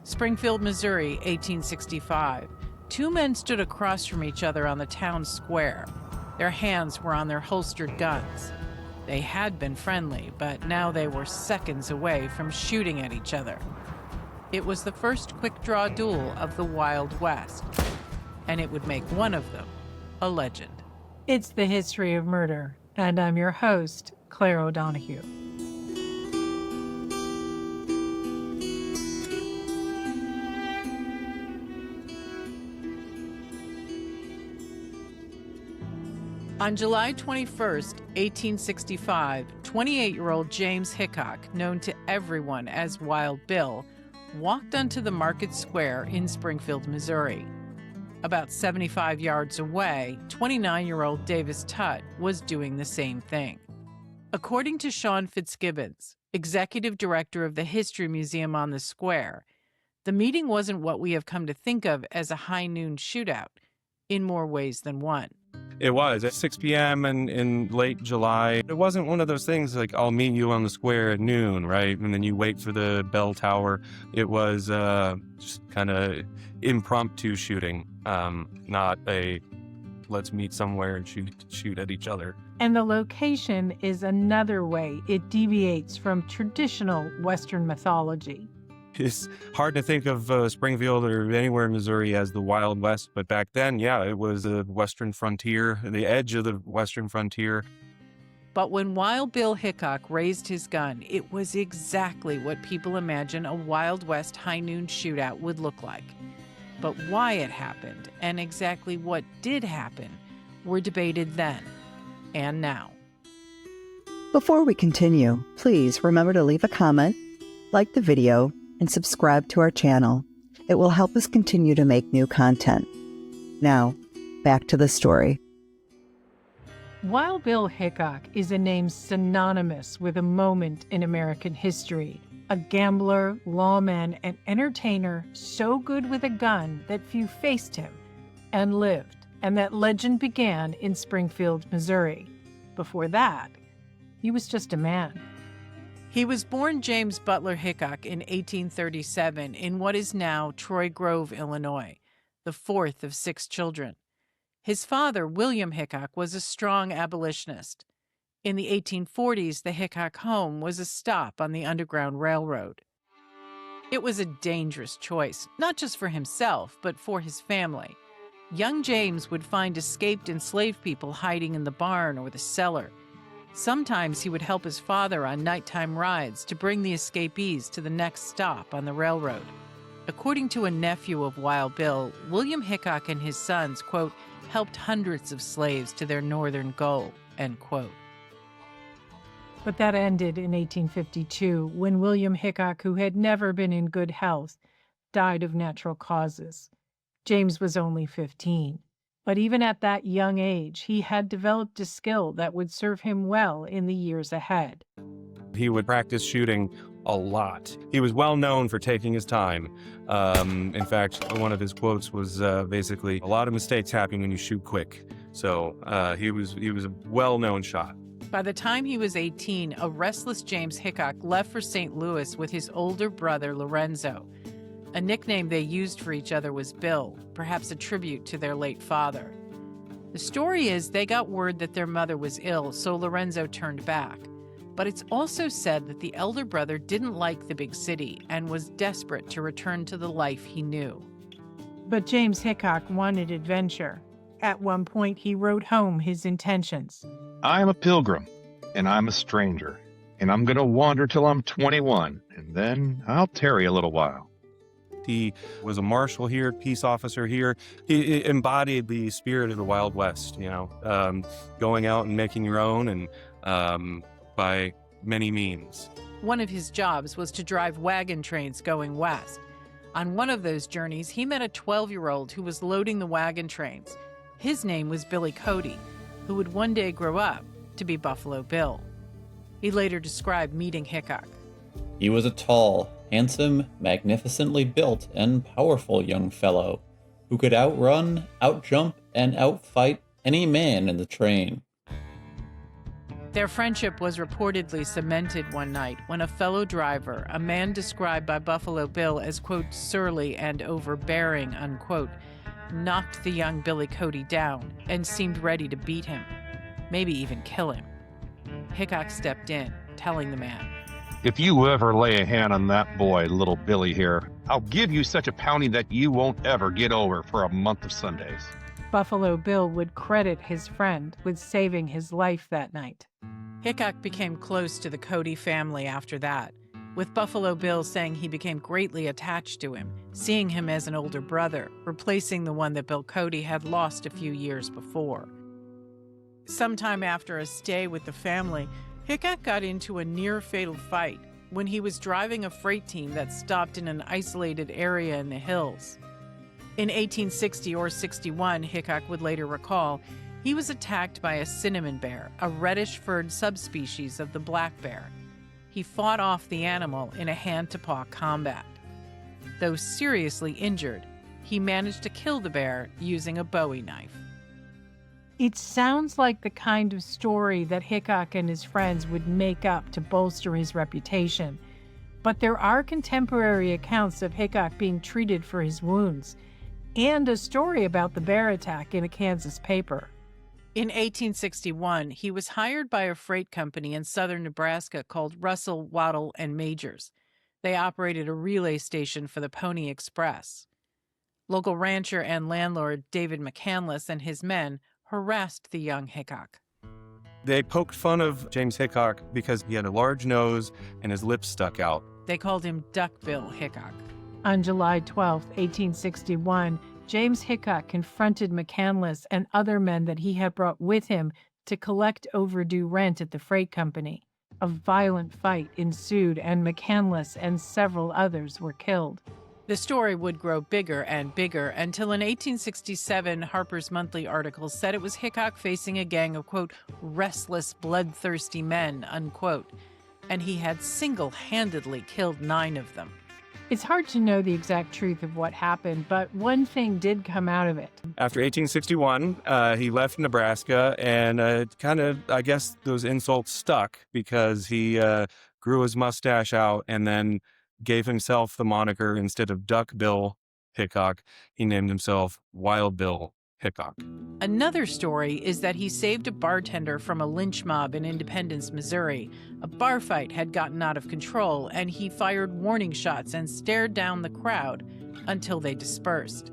Springfield, Missouri, 1865. Two men stood across from each other on the town square. Their hands were on their holstered guns. They had been friendly, but now they were seconds away from shooting at each other. It was the first quick-draw duel of the Wild West, and it would make one of them a legend. It's the history of murder, and I'm your host, Clare O'Donoghue. On July 21st, 1865, 28-year-old James Hickok, known to everyone as Wild Bill, walked onto the market square in Springfield, Missouri. About 75 yards away, 29-year-old Davis Tutt was doing the same thing. According to Sean Fitzgibbons, executive director of the History Museum on the square, the meeting wasn't what we have come to think of as a high noon shootout, in more ways than one. It was at 6 p.m. in late July. It wasn't one of those things like, I'll meet you on the square at noon, right? And then you wait for the bell tower. It was just kind of impromptu shooting, not a let's meet somewhere and shoot at each other. And the location is another way it deviates from traditional Western mythology. It's hard to think of Springfield or anywhere in Missouri as the Wild West, but back then, yeah, it was the Western frontier, the edge of the Western frontier. But when Wild Bill Hickok raised his gun, it was exactly what people imagine a Wild West high noon shootout would look like. But why it happened and exactly what did happen were debated then and now. Before we continue, please remember to leave a comment, like the video, and subscribe to our channel. It will help us continue to make new content. Now, back to the story. Wild Bill Hickok is a name synonymous with a moment in American history. A gambler, lawman, and entertainer so good with a gun that few faced him and lived, and that legend began in Springfield, Missouri. Before that, he was just a man. He was born James Butler Hickok in 1837 in what is now Troy Grove, Illinois, the fourth of 6 children. His father, William Hickok, was a strong abolitionist. In the 1840s, the Hickok home was a stop on the Underground Railroad. It was a dangerous choice, not just for himself, but for his family. Young James would find escaped enslaved people hiding in the barn or the cellar. Sometimes he would help his father on nighttime rides to bring the escapees to the next stop on the railroad. According to a nephew of Wild Bill, William Hickok and his sons, quote, helped hundreds of slaves to their northern goal, end quote. But that ended in 1852 when William Hickok, who had never been in good health, died of natural causes. James was only 15. But even at that young age, he had developed a skill that would serve him well in the years ahead. He would practice shooting a lot. He was well known for taking his time. In fact, one of his quotes was basically, a lot of mistakes happen when you shoot quick. So he was a well-known shot. By the time he was 18, a restless James Hickok left for St. Louis with his older brother, Lorenzo. A nickname they used for each other was Bill, perhaps a tribute to their late father. The story is they got word that their mother was ill, so Lorenzo turned back. But it's also said that the elder brother didn't like the big city and was desperate to return to the life he knew. But James Hickok wanted adventure. At one point, he wrote home his intentions. I am a pilgrim, and I'm a stranger, and I'm going to wander till I'm 21, and then I'll tarry a little while. He was a marshal here, peace officer here. He embodied the spirit of the Wild West, going out and making your own and by many means. One of his jobs was to drive wagon trains going west. On one of those journeys, he met a 12-year-old who was loading the wagon trains. His name was Billy Cody, who would one day grow up to be Buffalo Bill. He later described meeting Hickok. He was a tall, handsome, magnificently built, and powerful young fellow who could outrun, outjump, and outfight any man in the train. Their friendship was reportedly cemented one night when a fellow driver, a man described by Buffalo Bill as, quote, surly and overbearing, unquote, knocked the young Billy Cody down and seemed ready to beat him, maybe even kill him. Hickok stepped in, telling the man, If you ever lay a hand on that boy, little Billy here, I'll give you such a pounding that you won't ever get over for a month of Sundays. Buffalo Bill would credit his friend with saving his life that night. Hickok became close to the Cody family after that, with Buffalo Bill saying he became greatly attached to him, seeing him as an older brother, replacing the one that Bill Cody had lost a few years before. Sometime after a stay with the family, Hickok got into a near-fatal fight when he was driving a freight team that stopped in an isolated area in the hills. In 1860 or 61, Hickok would later recall, he was attacked by a cinnamon bear, a reddish-furred subspecies of the black bear. He fought off the animal in a hand-to-paw combat. Though seriously injured, he managed to kill the bear using a Bowie knife. It sounds like the kind of story that Hickok and his friends would make up to bolster his reputation. But there are contemporary accounts of Hickok being treated for his wounds, and a story about the bear attack in a Kansas paper. In 1861, he was hired by a freight company in southern Nebraska called Russell, Waddell, and Majors. They operated a relay station for the Pony Express. Local rancher and landlord David McCandless and his men harassed the young Hickok. They poked fun of James Hickok because he had a large nose and his lips stuck out. They called him Duckbill Hickok. On July 12, 1861, James Hickok confronted McCandless and other men that he had brought with him to collect overdue rent at the freight company. A violent fight ensued, and McCandless and several others were killed. The story would grow bigger and bigger until an 1867 Harper's Monthly article said it was Hickok facing a gang of, quote, restless, bloodthirsty men, unquote, and he had single-handedly killed 9 of them. It's hard to know the exact truth of what happened, but one thing did come out of it. After 1861, he left Nebraska, and I guess those insults stuck because he grew his mustache out and then gave himself the moniker, instead of Duckbill Hickok, he named himself Wild Bill Hickok. Another story is that he saved a bartender from a lynch mob in Independence, Missouri. A bar fight had gotten out of control, and he fired warning shots and stared down the crowd until they dispersed.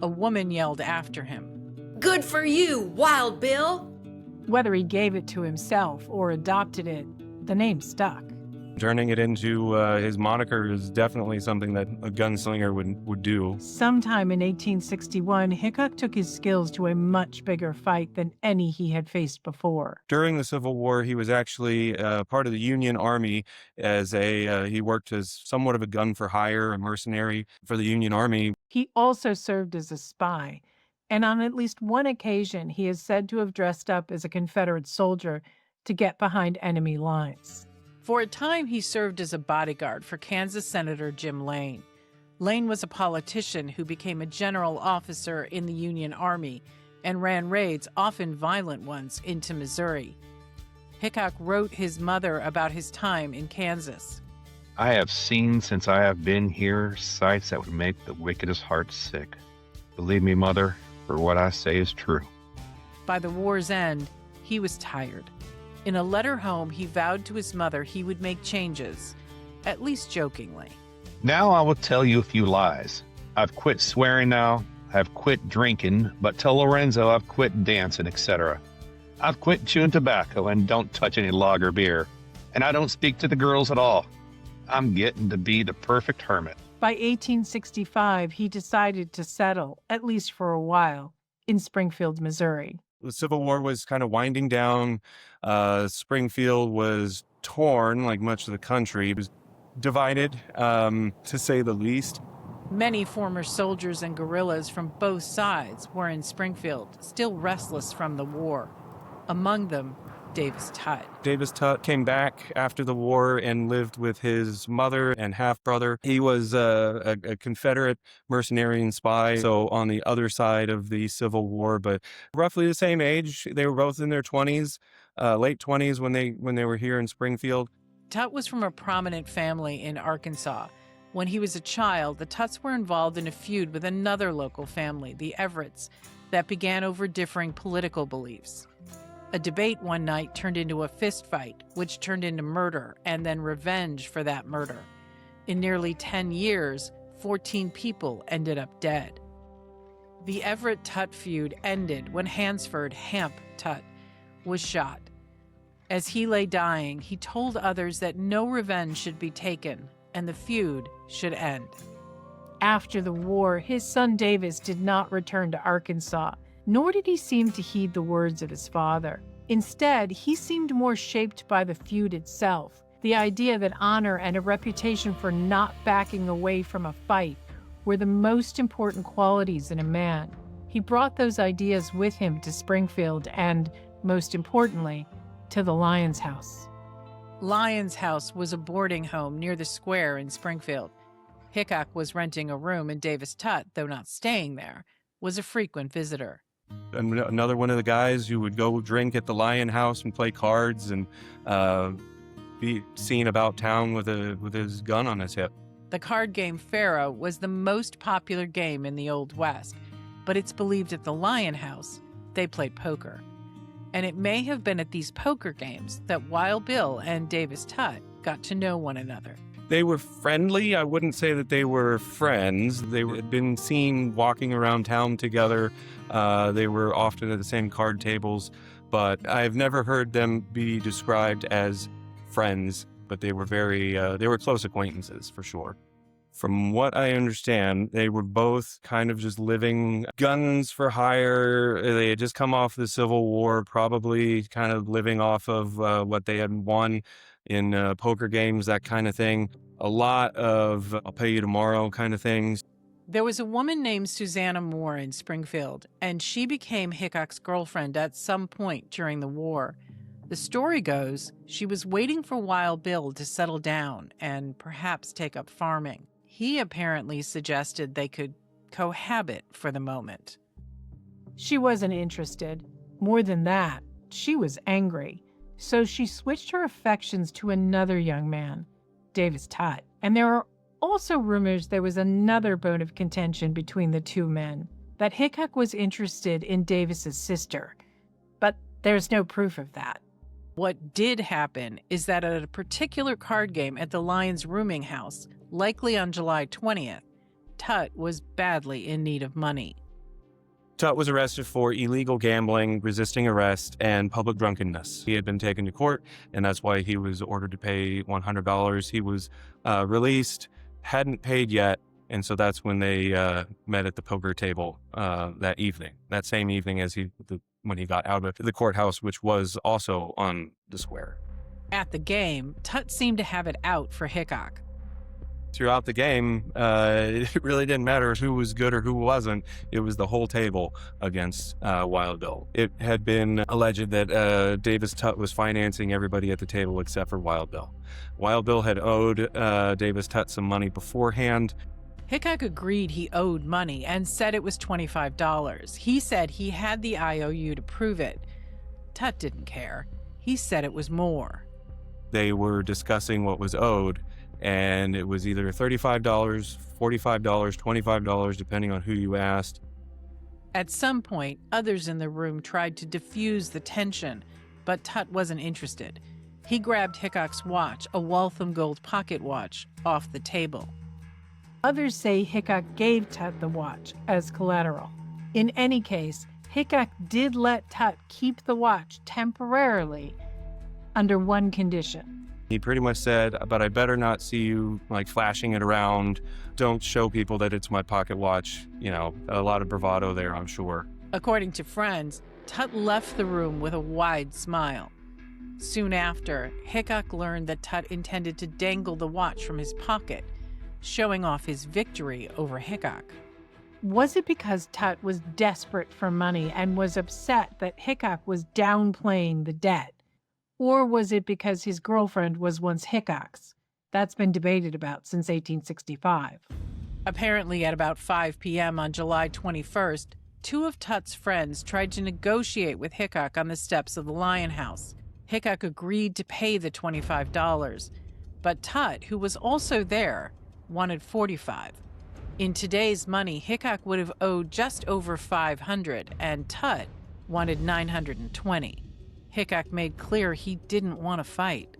A woman yelled after him, "Good for you, Wild Bill!" Whether he gave it to himself or adopted it, the name stuck. Turning it into his moniker is definitely something that a gunslinger would do. Sometime in 1861, Hickok took his skills to a much bigger fight than any he had faced before. During the Civil War, he was actually part of the Union Army as he worked as somewhat of a gun for hire, a mercenary for the Union Army. He also served as a spy, and on at least one occasion, he is said to have dressed up as a Confederate soldier to get behind enemy lines. For a time, he served as a bodyguard for Kansas Senator Jim Lane. Lane was a politician who became a general officer in the Union Army and ran raids, often violent ones, into Missouri. Hickok wrote his mother about his time in Kansas. I have seen since I have been here sights that would make the wickedest heart sick. Believe me, Mother, for what I say is true. By the war's end, he was tired. In a letter home, he vowed to his mother he would make changes, at least jokingly. Now I will tell you a few lies. I've quit swearing now, I've quit drinking, but tell Lorenzo I've quit dancing, etc. I've quit chewing tobacco and don't touch any lager beer, and I don't speak to the girls at all. I'm getting to be the perfect hermit. By 1865, he decided to settle, at least for a while, in Springfield, Missouri. The Civil War was kind of winding down. Springfield was torn, like much of the country. It was divided, to say the least. Many former soldiers and guerrillas from both sides were in Springfield, still restless from the war. Among them, Davis Tutt. Davis Tutt came back after the war and lived with his mother and half-brother. He was a Confederate mercenary and spy, so on the other side of the Civil War, but roughly the same age. They were both in their 20s, late 20s when they were here in Springfield. Tutt was from a prominent family in Arkansas. When he was a child, the Tutts were involved in a feud with another local family, the Everetts, that began over differing political beliefs. A debate one night turned into a fist fight, which turned into murder and then revenge for that murder. In nearly 10 years, 14 people ended up dead. The Everett-Tutt feud ended when Hansford Hamp Tutt was shot. As he lay dying, he told others that no revenge should be taken and the feud should end. After the war, his son Davis did not return to Arkansas, nor did he seem to heed the words of his father. Instead, he seemed more shaped by the feud itself, the idea that honor and a reputation for not backing away from a fight were the most important qualities in a man. He brought those ideas with him to Springfield and, most importantly, to the Lyons House. Lyons House was a boarding home near the square in Springfield. Hickok was renting a room, and Davis Tutt, though not staying there, was a frequent visitor. Another one of the guys who would go drink at the Lyon House and play cards and be seen about town with his gun on his hip. The card game Faro was the most popular game in the Old West, but it's believed at the Lyon House they played poker. And it may have been at these poker games that Wild Bill and Davis Tutt got to know one another. They were friendly. I wouldn't say that they were friends. They had been seen walking around town together. They were often at the same card tables, but I've never heard them be described as friends, but they were they were close acquaintances for sure. From what I understand, they were both kind of just living guns for hire. They had just come off the Civil War, probably kind of living off of what they had won in poker games, that kind of thing. A lot of I'll pay you tomorrow kind of things. There was a woman named Susanna Moore in Springfield, and she became Hickok's girlfriend at some point during the war. The story goes she was waiting for Wild Bill to settle down and perhaps take up farming. He apparently suggested they could cohabit for the moment. She wasn't interested. More than that, she was angry. So she switched her affections to another young man, Davis Tutt. And there are also rumors there was another bone of contention between the two men, that Hickok was interested in Davis's sister. But there's no proof of that. What did happen is that at a particular card game at the Lyons rooming house, likely on July 20th, Tutt was badly in need of money. Tutt was arrested for illegal gambling, resisting arrest, and public drunkenness. He had been taken to court, and that's why he was ordered to pay $100. He was released, hadn't paid yet, and so that's when they met at the poker table that evening, that same evening as when he got out of the courthouse, which was also on the square. At the game, Tutt seemed to have it out for Hickok. Throughout the game, it really didn't matter who was good or who wasn't. It was the whole table against Wild Bill. It had been alleged that Davis Tutt was financing everybody at the table except for Wild Bill. Wild Bill had owed Davis Tutt some money beforehand. Hickok agreed he owed money and said it was $25. He said he had the IOU to prove it. Tutt didn't care. He said it was more. They were discussing what was owed, and it was either $35, $45, $25, depending on who you asked. At some point, others in the room tried to diffuse the tension, but Tutt wasn't interested. He grabbed Hickok's watch, a Waltham gold pocket watch, off the table. Others say Hickok gave Tutt the watch as collateral. In any case, Hickok did let Tutt keep the watch temporarily under one condition. He pretty much said, but I better not see you flashing it around. Don't show people that it's my pocket watch. You know, a lot of bravado there, I'm sure. According to friends, Tutt left the room with a wide smile. Soon after, Hickok learned that Tutt intended to dangle the watch from his pocket, showing off his victory over Hickok. Was it because Tutt was desperate for money and was upset that Hickok was downplaying the debt? Or was it because his girlfriend was once Hickok's? That's been debated about since 1865. Apparently, at about 5 p.m. on July 21st, two of Tutt's friends tried to negotiate with Hickok on the steps of the Lion House. Hickok agreed to pay the $25, but Tutt, who was also there, wanted $45. In today's money, Hickok would have owed just over $500, and Tutt wanted $920. Hickok made clear he didn't want to fight.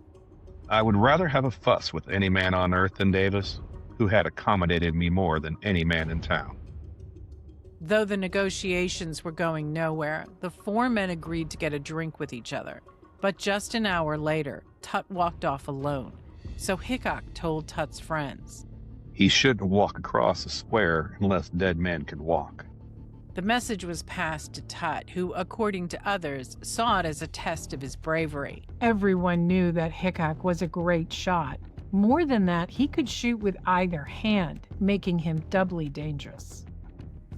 I would rather have a fuss with any man on earth than Davis, who had accommodated me more than any man in town. Though the negotiations were going nowhere, the four men agreed to get a drink with each other. But just an hour later, Tutt walked off alone, so Hickok told Tutt's friends. He shouldn't walk across the square unless dead men can walk. The message was passed to Tutt, who, according to others, saw it as a test of his bravery. Everyone knew that Hickok was a great shot. More than that, he could shoot with either hand, making him doubly dangerous.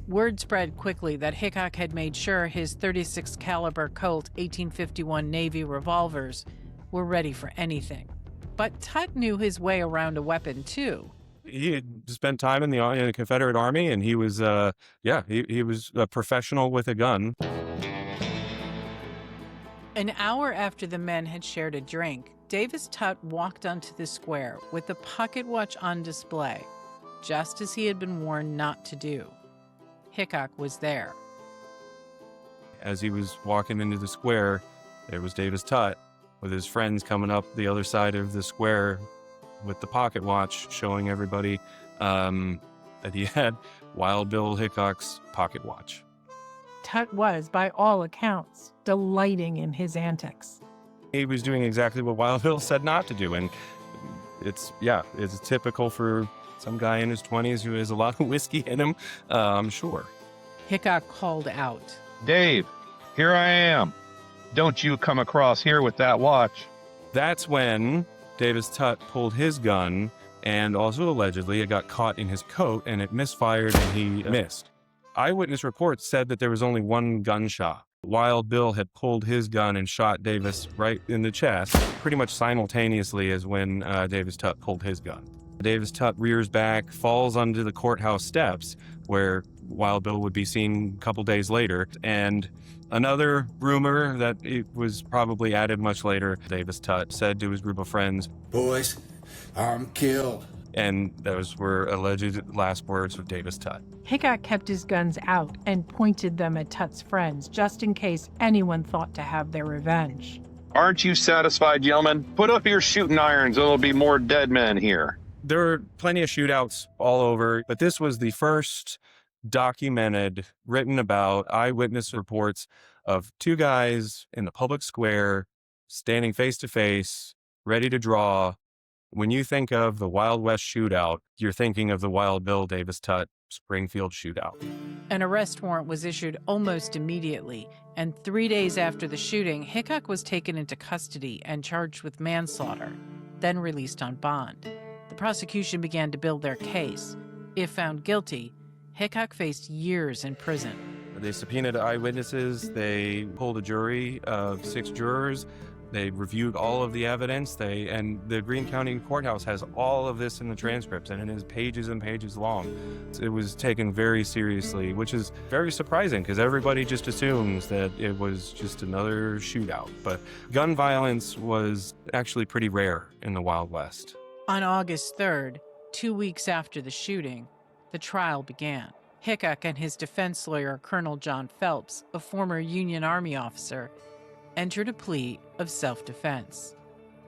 Word spread quickly that Hickok had made sure his .36 caliber Colt 1851 Navy revolvers were ready for anything. But Tutt knew his way around a weapon, too. He had spent time in the Confederate Army, and he was, he was a professional with a gun. An hour after the men had shared a drink, Davis Tutt walked onto the square with the pocket watch on display, just as he had been warned not to do. Hickok was there. As he was walking into the square, there was Davis Tutt with his friends coming up the other side of the square with the pocket watch, showing everybody that he had Wild Bill Hickok's pocket watch. Tutt was, by all accounts, delighting in his antics. He was doing exactly what Wild Bill said not to do, and it's typical for some guy in his 20s who has a lot of whiskey in him, I'm sure. Hickok called out, Dave, here I am. Don't you come across here with that watch. That's when Davis Tutt pulled his gun, and also allegedly it got caught in his coat and it misfired and he missed. Eyewitness reports said that there was only one gunshot. Wild Bill had pulled his gun and shot Davis right in the chest, pretty much simultaneously as when Davis Tutt pulled his gun. Davis Tutt rears back, falls onto the courthouse steps, where Wild Bill would be seen a couple days later. And another rumor that it was probably added much later, Davis Tutt said to his group of friends, "Boys, I'm killed." And those were alleged last words of Davis Tutt. Hickok kept his guns out and pointed them at Tutt's friends, just in case anyone thought to have their revenge. Aren't you satisfied, gentlemen? Put up your shooting irons, there'll be more dead men here. There were plenty of shootouts all over, but this was the first documented, written about eyewitness reports of two guys in the public square, standing face to face, ready to draw. When you think of the Wild West shootout, you're thinking of the Wild Bill Davis Tutt Springfield shootout. An arrest warrant was issued almost immediately, and 3 days after the shooting, Hickok was taken into custody and charged with manslaughter, then released on bond. The prosecution began to build their case. If found guilty, Hickok faced years in prison. They subpoenaed eyewitnesses. They pulled a jury of 6 jurors. They reviewed all of the evidence. And the Greene County Courthouse has all of this in the transcripts, and it is pages and pages long. It was taken very seriously, which is very surprising because everybody just assumes that it was just another shootout. But gun violence was actually pretty rare in the Wild West. On August 3rd, 2 weeks after the shooting, the trial began. Hickok and his defense lawyer, Colonel John Phelps, a former Union Army officer, entered a plea of self-defense.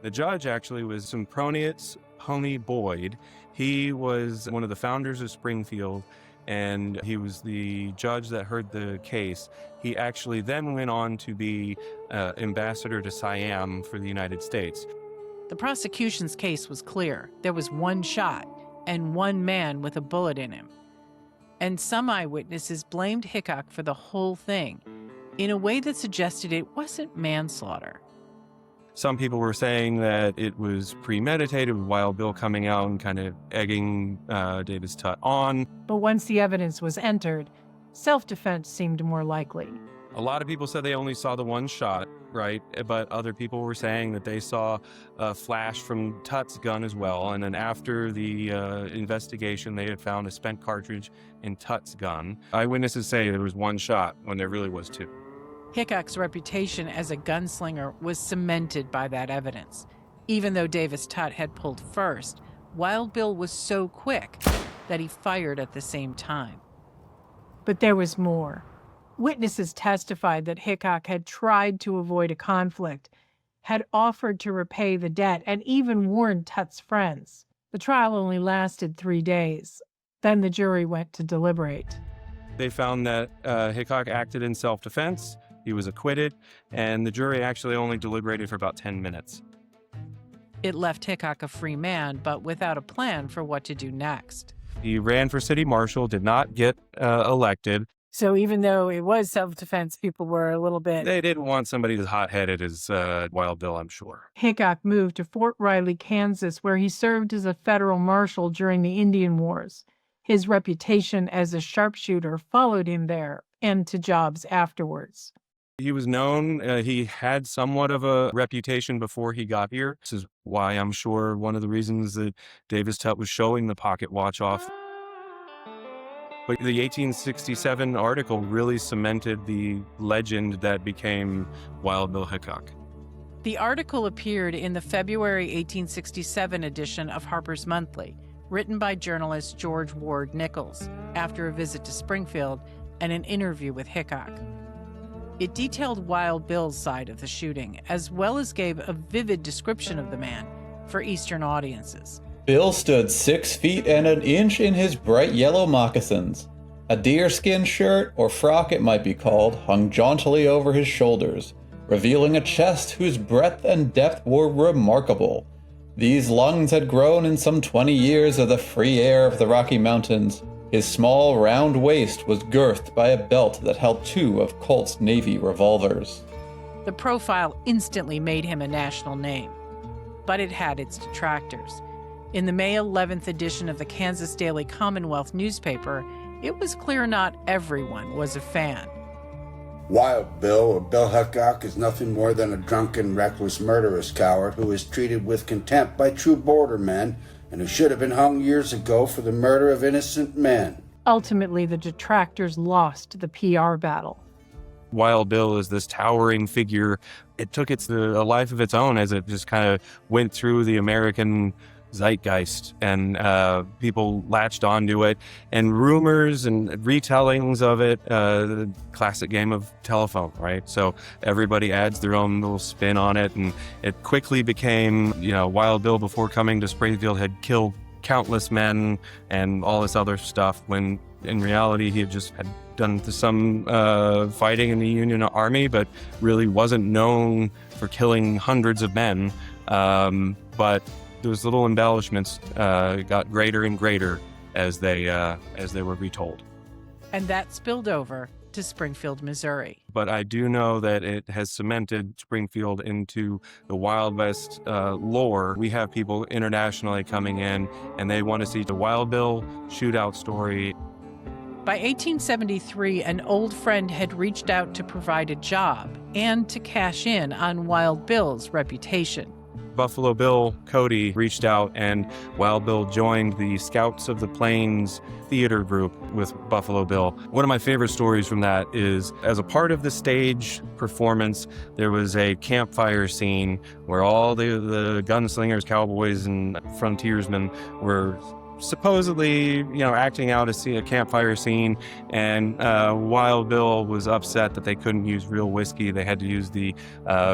The judge actually was Sempronius Honey Boyd. He was one of the founders of Springfield, and he was the judge that heard the case. He actually then went on to be ambassador to Siam for the United States. The prosecution's case was clear. There was one shot and one man with a bullet in him. And some eyewitnesses blamed Hickok for the whole thing in a way that suggested it wasn't manslaughter. Some people were saying that it was premeditated, with Wild Bill coming out and kind of egging Davis Tutt on. But once the evidence was entered, self-defense seemed more likely. A lot of people said they only saw the one shot. right? But other people were saying that they saw a flash from Tutt's gun as well. And then after the investigation, they had found a spent cartridge in Tutt's gun. Eyewitnesses say there was one shot when there really was two. Hickok's reputation as a gunslinger was cemented by that evidence. Even though Davis Tutt had pulled first, Wild Bill was so quick that he fired at the same time. But there was more. Witnesses testified that Hickok had tried to avoid a conflict, had offered to repay the debt, and even warned Tutt's friends. The trial only lasted 3 days. Then the jury went to deliberate. They found that Hickok acted in self-defense, he was acquitted, and the jury actually only deliberated for about 10 minutes. It left Hickok a free man, but without a plan for what to do next. He ran for city marshal, did not get elected. So even though it was self-defense, people were a little bit... They didn't want somebody as hot-headed as Wild Bill, I'm sure. Hickok moved to Fort Riley, Kansas, where he served as a federal marshal during the Indian Wars. His reputation as a sharpshooter followed him there and to jobs afterwards. He was known, he had somewhat of a reputation before he got here. This is why I'm sure one of the reasons that Davis Tutt was showing the pocket watch off. But the 1867 article really cemented the legend that became Wild Bill Hickok. The article appeared in the February 1867 edition of Harper's Monthly, written by journalist George Ward Nichols after a visit to Springfield and an interview with Hickok. It detailed Wild Bill's side of the shooting, as well as gave a vivid description of the man for Eastern audiences. Bill stood 6 feet and an inch in his bright yellow moccasins. A deerskin shirt, or frock it might be called, hung jauntily over his shoulders, revealing a chest whose breadth and depth were remarkable. These lungs had grown in some 20 years of the free air of the Rocky Mountains. His small, round waist was girthed by a belt that held 2 of Colt's Navy revolvers. The profile instantly made him a national name, but it had its detractors. In the May 11th edition of the Kansas Daily Commonwealth newspaper, it was clear not everyone was a fan. Wild Bill, or Bill Hickok, is nothing more than a drunken, reckless, murderous coward who is treated with contempt by true border men and who should have been hung years ago for the murder of innocent men. Ultimately, the detractors lost the PR battle. Wild Bill is this towering figure. It took a life of its own as it just kind of went through the American zeitgeist, and people latched onto it, and rumors and retellings of it, the classic game of telephone, right? So everybody adds their own little spin on it, and it quickly became, Wild Bill before coming to Springfield had killed countless men and all this other stuff, when in reality he had done some fighting in the Union Army, but really wasn't known for killing hundreds of men. But those little embellishments got greater and greater as they were retold. And that spilled over to Springfield, Missouri. But I do know that it has cemented Springfield into the Wild West lore. We have people internationally coming in, and they want to see the Wild Bill shootout story. By 1873, an old friend had reached out to provide a job and to cash in on Wild Bill's reputation. Buffalo Bill Cody reached out, and Wild Bill joined the Scouts of the Plains theater group with Buffalo Bill. One of my favorite stories from that is, as a part of the stage performance, there was a campfire scene where all the gunslingers, cowboys, and frontiersmen were supposedly, acting out a campfire scene, and Wild Bill was upset that they couldn't use real whiskey. They had to use the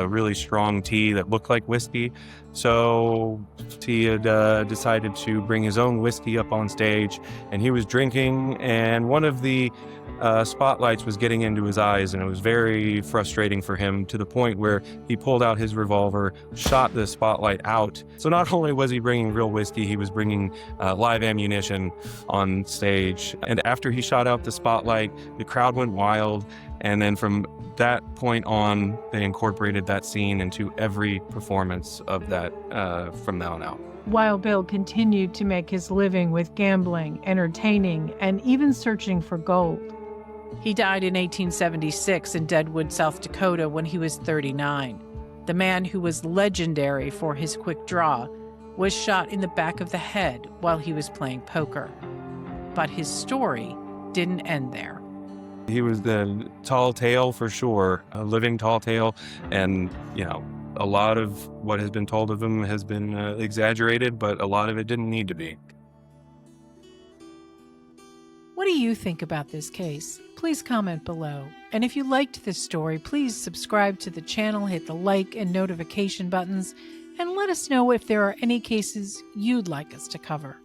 really strong tea that looked like whiskey. So he had decided to bring his own whiskey up on stage, and he was drinking, and one of the spotlights was getting into his eyes, and it was very frustrating for him, to the point where he pulled out his revolver, shot the spotlight out. So not only was he bringing real whiskey, he was bringing live ammunition on stage. And after he shot out the spotlight, the crowd went wild. And then from that point on, they incorporated that scene into every performance of that from now on out. Wild Bill continued to make his living with gambling, entertaining, and even searching for gold. He died in 1876 in Deadwood, South Dakota, when he was 39. The man who was legendary for his quick draw was shot in the back of the head while he was playing poker. But his story didn't end there. He was the tall tale for sure, a living tall tale, and, a lot of what has been told of him has been exaggerated, but a lot of it didn't need to be. What do you think about this case? Please comment below. And if you liked this story, please subscribe to the channel, hit the like and notification buttons, and let us know if there are any cases you'd like us to cover.